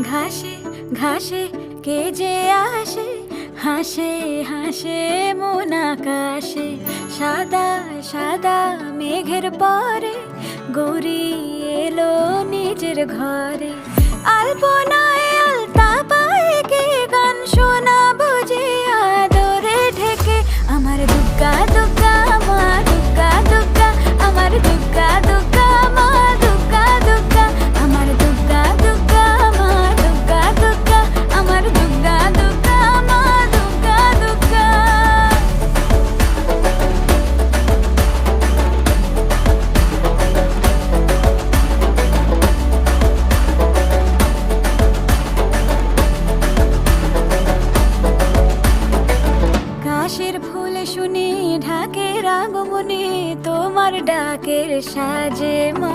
ঘাসে ঘাসে কে যে আসে, হাসে হাসে মন আকাশে। সাদা সাদা মেঘের পরে গৌরী এলো নিজের ঘরে। আলপনায় আলতা পায়ে কে গান শোনাবো যে আদরে ঢেকে। আমার দুগ্গা দুগ্গা মা দুগ্গা দুগ্গা, আমার দুগ্গা দুগ্গা মা দুগ্গা দুগ্গা, আমার দুগ্গা দুগ্গা মা দুগ্গা দুগ্গা, আমার দুগ্গা দুগ্গা মা দুগ্গা দুগ্গা। কাশের ফুল শুনি ঢাকের আগমনে, তোমার ডাকের সাজে মা